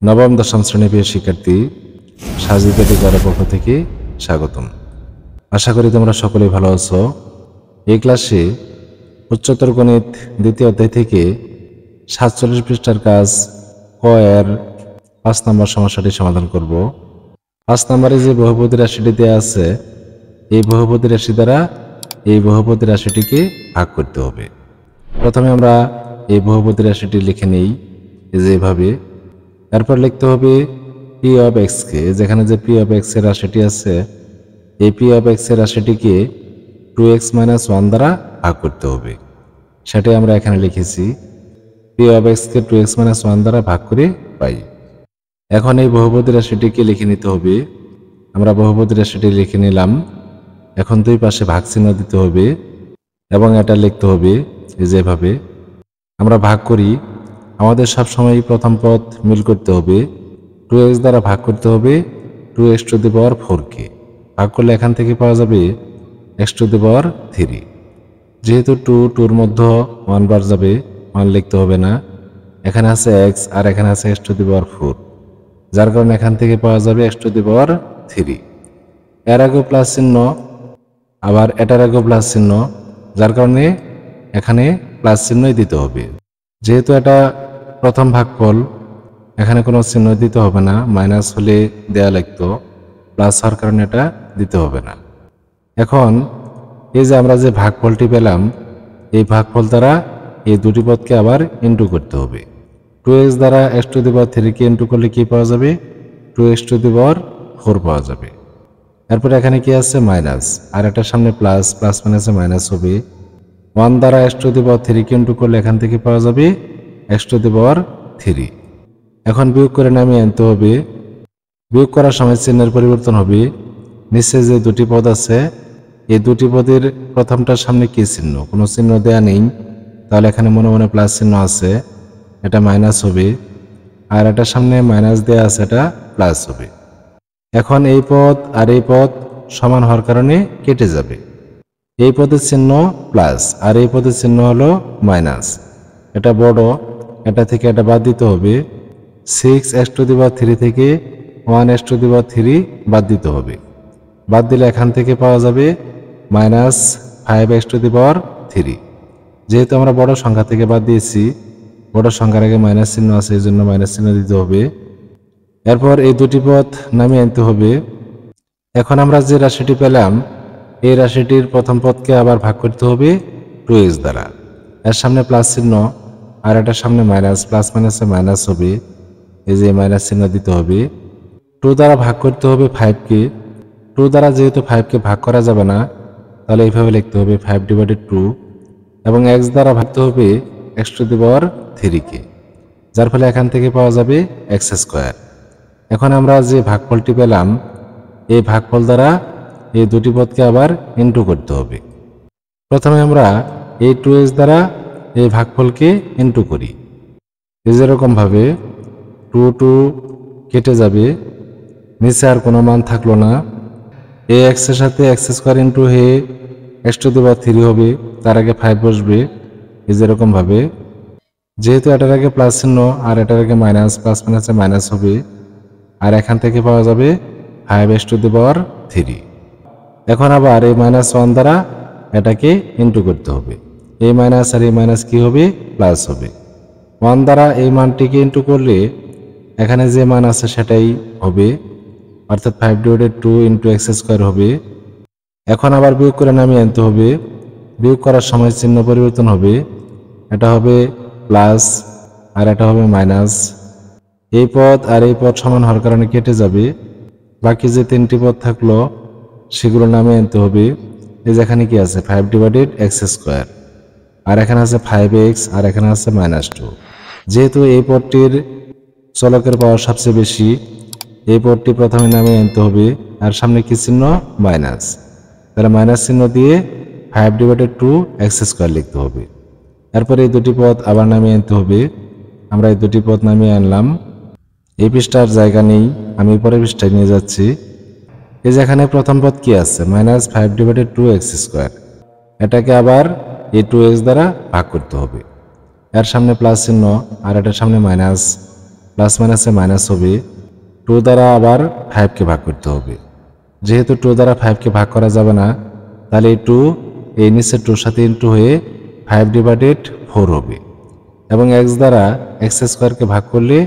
নবম দশম শ্রেণী প্রিয় শিক্ষার্থী, সাজিদ এডুকেশনের পক্ষ থেকে স্বাগতম। আশা করি তোমরা সকলেই ভালো আছো। এই ক্লাসে উচ্চতর গণিত দ্বিতীয় অধ্যায় থেকে 47 পৃষ্ঠার কাজ ক এর 5 নম্বর সমস্যাটি সমাধান করব। 5 নম্বরে যে বহুপদী রাশিটি দেওয়া আছে, এই বহুপদী রাশি দ্বারা এই বহুপদী রাশিটিকে ভাগ করতে হবে। প্রথমে আমরা এই বহুপদী রাশিটি লিখে নেই যেভাবে। এরপর লিখতে হবে পি অফ এক্স কে, যেখানে যে পি অফ এক্স এর রাশিটি আছে, এই পি অফ এক্স এর রাশিটিকে 2x - 1 দ্বারা ভাগ করতে হবে। সেটাই আমরা এখানে লিখেছি, P of x K 2x - 1 দ্বারা ভাগ করে পাই। এখন এই বহুপদী রাশিটিকে লিখে নিতে হবে। আমরা বহুপদী রাশিটি লিখে নিলাম। এখন দুই পাশে ভাগ চিহ্ন দিতে হবে এবং এটা লিখতে হবে যেভাবে। আমরা ভাগ করি, আমাদের সবসময় প্রথম পদ মিল করতে হবে। 2x দ্বারা ভাগ করতে হবে 2x⁴ কে। ভাগ করলে এখান থেকে পাওয়া যাবে x⁴। যেহেতু 2 এর মধ্যে 1 বার যাবে, 1 লিখতে হবে না। এখানে আছে x আর এখানে আছে x⁴, যার কারণে এখান থেকে পাওয়া যাবে x⁴। এর আগেও প্লাস চিহ্ন, আবার এটার আগেও প্লাস চিহ্ন, যার কারণে এখানে প্লাস চিহ্নই দিতে হবে। যেহেতু এটা প্রথম ভাগফল, এখানে কোনো চিহ্ন দিতে হবে না, মাইনাস হলে দেয়া লাগতো, প্লাস হওয়ার কারণে এটা দিতে হবে না। এখন এই যে আমরা যে ভাগফলটি পেলাম, এই ভাগফল দ্বারা এই দুটি পদকে আবার ইন্টু করতে হবে। 2x দ্বারা x⁴ কে ইন্টু করলে কি পাওয়া যাবে? 2x⁴ পাওয়া যাবে। এরপরে এখানে কি আছে? মাইনাস, আর এটার সামনে প্লাস, প্লাস মাইনাসে মাইনাস হবে। 1 দ্বারা x⁴ কে ইন্টু করলে এখান থেকে পাওয়া যাবে x⁴। এখন বিয়োগ করে নামিয়ে আনতে হবে। বিয়োগ করার সময় চিহ্নের পরিবর্তন হবে। নিচে যে দুটি পদ আছে, এই দুটি পদের প্রথমটার সামনে কি চিহ্ন? কোনো চিহ্ন দেয়া নেই, তাহলে এখানে মনে মনে প্লাস চিহ্ন আছে, এটা মাইনাস হবে। আর এটার সামনে মাইনাস দেয়া আছে, এটা প্লাস হবে। এখন এই পদ আর এই পদ সমান হওয়ার কারণে কেটে যাবে। এই পদের চিহ্ন প্লাস আর এই পদের চিহ্ন হলো মাইনাস। এটা বড়, এটা থেকে এটা বাদ দিতে হবে। 6x⁴ থেকে 1x⁴ বাদ দিতে হবে। বাদ দিলে এখান থেকে পাওয়া যাবে -5x⁴। যেহেতু আমরা বড় সংখ্যা থেকে বাদ দিয়েছি, বড় সংখ্যার আগে মাইনাস চিহ্ন আছে, এই জন্য মাইনাস চিহ্ন দিতে হবে। এরপর এই দুটি পদ নামিয়ে আনতে হবে। এখন আমরা যে রাশিটি পেলাম, এই রাশিটির প্রথম পদকে আবার ভাগ করতে হবে 2x দ্বারা। এর সামনে প্লাস চিহ্ন আর এটার সামনে মাইনাস, প্লাস মাইনাসে মাইনাস হবে, এই যে মাইনাস চিহ্ন দিতে হবে। 2 দ্বারা ভাগ করতে হবে 5 কে। 2 দ্বারা যেহেতু 5 কে ভাগ করা যাবে না, তাহলে এইভাবে লিখতে হবে 5/2, এবং x দ্বারা ভাগতে হবে x⁴ কে, যার ফলে এখান থেকে পাওয়া যাবে x²। এখন আমরা যে ভাগফলটি পেলাম, এই ভাগফল দ্বারা এই দুটি পদকে আবার ইন্টু করতে হবে। প্রথমে আমরা এই 2x দ্বারা এই ভাগফলকে ইন্টু করি। যেরকম ভাবে 2 কেটে যাবে, নিচে আর কোনো মান থাকলো না। এই x এর সাথে x² ইন্টু হয়ে x⁴ হবে, তার আগে 5 বসবে। যেরকম ভাবে, যেহেতু এটার আগে প্লাস চিহ্ন আর এটার আগে মাইনাস, প্লাস মাইনাসে মাইনাস হবে, আর এখান থেকে পাওয়া যাবে 5x⁴। এখন আবার এই -1 দ্বারা এটাকে ইন্টু করতে হবে। এই মাইনাস আর এই মাইনাস কি হবে? প্লাস হবে। 1 দ্বারা এই মানটিকে ইন্টু করলে এখানে যে মান আছে সেটাই হবে, অর্থাৎ 5/2 × x² হবে। এখন আবার বিয়োগ করে নামিয়ে আনতে হবে। বিয়োগ করার সময় চিহ্ন পরিবর্তন হবে, এটা হবে প্লাস আর এটা হবে মাইনাস। এই পদ আর এই পদ সমান হওয়ার কারণে কেটে যাবে। বাকি যে 3টি পদ থাকলো সেগুলো নামিয়ে আনতে হবে। এই যেখানে কি আছে? 5/x², আর এখানে আছে 5x, আর এখানে আছে -2। যেহেতু এই পদটির চলকের পাওয়ার সবচেয়ে বেশি, এই পদটি প্রথমে নামিয়ে আনতে হবে। আর সামনে কি চিহ্ন? মাইনাস, তাহলে মাইনাস চিহ্ন দিয়ে 5/2x² লিখতে হবে। এরপরে এই দুটি পদ আবার নামিয়ে আনতে হবে। আমরা এই দুটি পদ নামিয়ে আনলাম। এই পৃষ্ঠার জায়গা নেই, আমি পরের পৃষ্ঠায় নিয়ে যাচ্ছি। এই যেখানে প্রথম পদ কি আছে? -5/2x²। এটাকে আবার এই 2x দ্বারা ভাগ করতে হবে। এর সামনে প্লাস চিহ্ন আর এটার সামনে মাইনাস, প্লাস মাইনাসে মাইনাস হবে, 2 দ্বারা আবার 5কে ভাগ করতে হবে। যেহেতু 2 দ্বারা 5কে ভাগ করা যাবে না, তাহলে এই 2 এই নিচের 2 সাথে ইন্টু হয়ে 5/4 হবে, এবং x দ্বারা x² ভাগ করলে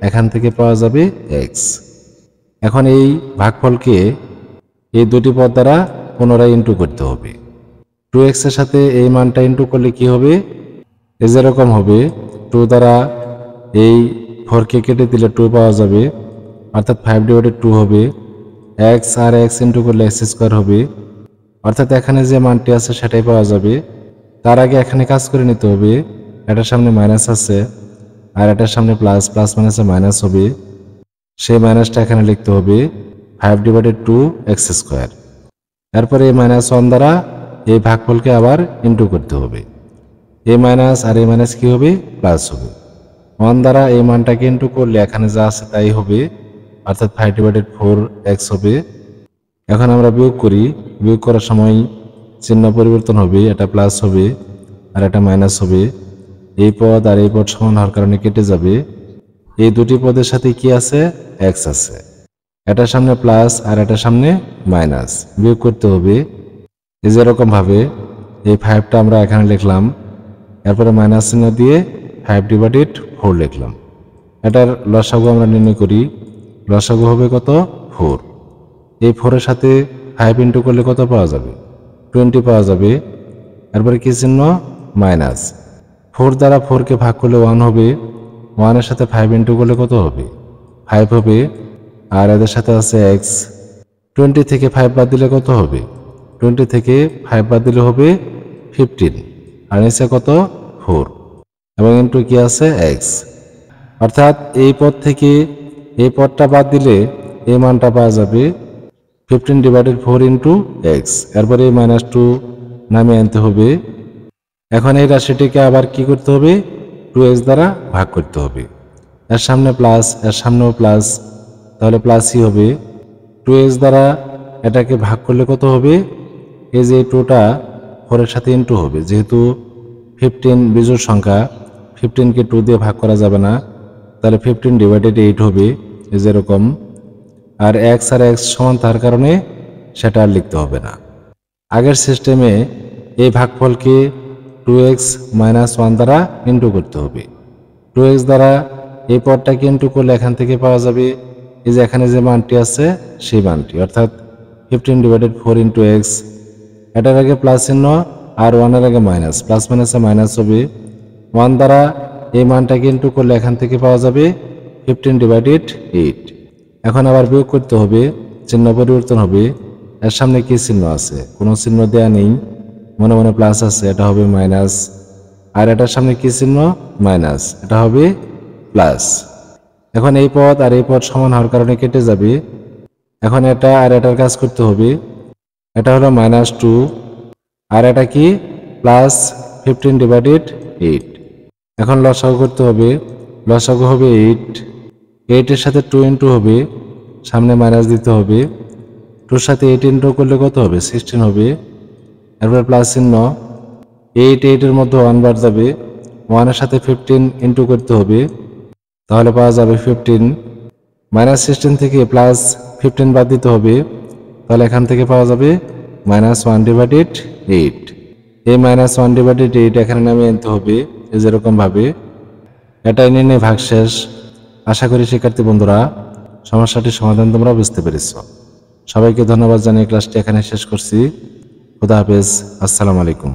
এখান থেকে পাওয়া যাবে x। এখন এই ভাগফলকে এই দুটি পদ দ্বারা পুনরায় ইন্টু করতে হবে। 2x এর সাথে এই মানটা ইন্টু করলে কি হবে, এই যেরকম হবে 2 দ্বারা এই 4কে কেটে দিলে 2 পাওয়া যাবে, অর্থাৎ 5/2 হবে। x আর x ইন্টু করলে x² হবে, অর্থাৎ এখানে যে মানটি আছে সেটাই পাওয়া যাবে। তার আগে এখানে কাজ করে নিতে হবে, এটার সামনে মাইনাস আছে আর এটার সামনে প্লাস, প্লাস মাইনাসে মাইনাস হবে, সেই মাইনাসটা এখানে লিখতে হবে 5/2x²। এরপরে এই -1 দ্বারা এই ভাগফলকে আবার ইন্টু করতে হবে, এই মাইনাস আর এই মাইনাস কি হবে, প্লাস হবে। 1 দ্বারা এই মানটাকে ইন্টু করলে এখানে যা আছে তাই হবে, অর্থাৎ 5/4x হবে। এখন আমরা বিয়োগ করি, বিয়োগ করার সময় চিহ্ন পরিবর্তন হবে, এটা প্লাস হবে আর এটা মাইনাস হবে। এই পদ আর এই পদ সমান হওয়ার কারণে কেটে যাবে। এই দুটি পদের সাথে কি আছে, x আছে, এটার সামনে প্লাস আর এটার সামনে মাইনাস, বিয়োগ করতে হবে। এই যেরকম ভাবে এই 5টা আমরা এখানে লিখলাম, এরপরে মাইনাস চিহ্ন দিয়ে 5/4 লিখলাম। এটার লসাগু আমরা নির্ণয় করি, লসাগু হবে কত, 4। এই 4 এর সাথে 5 ইন্টু করলে কত পাওয়া যাবে, 20 পাওয়া যাবে। এরপরে কি চিহ্ন, মাইনাস। 4 দ্বারা 4কে ভাগ করলে 1 হবে, 1 এর সাথে 5 ইন্টু করলে কত হবে, 5 হবে। আর এদের সাথে আছে x, 20 থেকে 5 বাদ দিলে কত হবে, 20 থেকে 5 বাদ দিলে হবে 15, আর নিচে কত, 4, এবং ইন্টু কি আছে, x। অর্থাৎ এই পদ থেকে এই পদটা বাদ দিলে এই মানটা পাওয়া যাবে 15/4 ইন্টু x। এরপরে -2 নামিয়ে আনতে হবে। এখন এই রাশিটিকে আবার কি করতে হবে, 2x দ্বারা ভাগ করতে হবে। এর সামনে প্লাস, এর সামনেও প্লাস, তাহলে প্লাসই হবে। 2x দ্বারা এটাকে ভাগ করলে কত হবে, এই যে 2টা 4 এর সাথে ইন্টু হবে, যেহেতু 15 বিজোড় সংখ্যা, 15কে 2 দিয়ে ভাগ করা যাবে না, তাহলে 15/8 হবে, এই যেরকম। আর x আর x সমান তার কারণে সেটা আর লিখতে হবে না। আগের সিস্টেমে এই ভাগফলকে 2x - 1 দ্বারা ইন্টু করতে হবে। 2x দ্বারা এই পদটাকে ইন্টু করলে এখান থেকে পাওয়া যাবে এই যে এখানে যে মানটি আছে সেই মানটি, অর্থাৎ 15/4 ইন্টু x। এটার আগে প্লাস চিহ্ন আর 1 এর আগে মাইনাস, প্লাস মাইনাসে মাইনাস হবে। 1 দ্বারা এই মানটাকে ইন্টু করলে এখান থেকে পাওয়া যাবে 15/8। এখন আবার বিয়োগ করতে হবে, চিহ্ন পরিবর্তন হবে। এর সামনে কি চিহ্ন আছে, কোনো চিহ্ন দেয়া নেই, মনে মনে প্লাস আছে, এটা হবে মাইনাস। আর এটার সামনে কি চিহ্ন, মাইনাস, এটা হবে প্লাস। এখন এই পদ আর এই পদ সমান হওয়ার কারণে কেটে যাবে। এখন এটা আর এটার কাজ করতে হবে, এটা হলো -2 আর এটা কি, প্লাস 15/8। এখন লসাগু করতে হবে, লসাগু হবে 8। 8 এর সাথে 2 ইন্টু হবে, সামনে মাইনাস দিতে হবে। 2 এর সাথে 8 ইন্টু করলে কত হবে, 16 হবে। এরপর প্লাস চিহ্ন, 8 এর মধ্যে 1 বার যাবে, 1 এর সাথে 15 ইন্টু করতে হবে, তাহলে পাওয়া যাবে 15। -16 থেকে প্লাস 15 বাদ দিতে হবে, তাহলে এখান থেকে পাওয়া যাবে -1/8। এই -1/8 এখানে নামিয়ে আনতে হবে, এই যেরকম ভাবে। এটাই নির্ণয় ভাগশেষ। আশা করি শিক্ষার্থী বন্ধুরা সমস্যাটির সমাধান তোমরা বুঝতে পেরেছ। সবাইকে ধন্যবাদ জানিয়ে ক্লাসটি এখানে শেষ করছি। খুদা হাফেজ, আসসালামু আলাইকুম।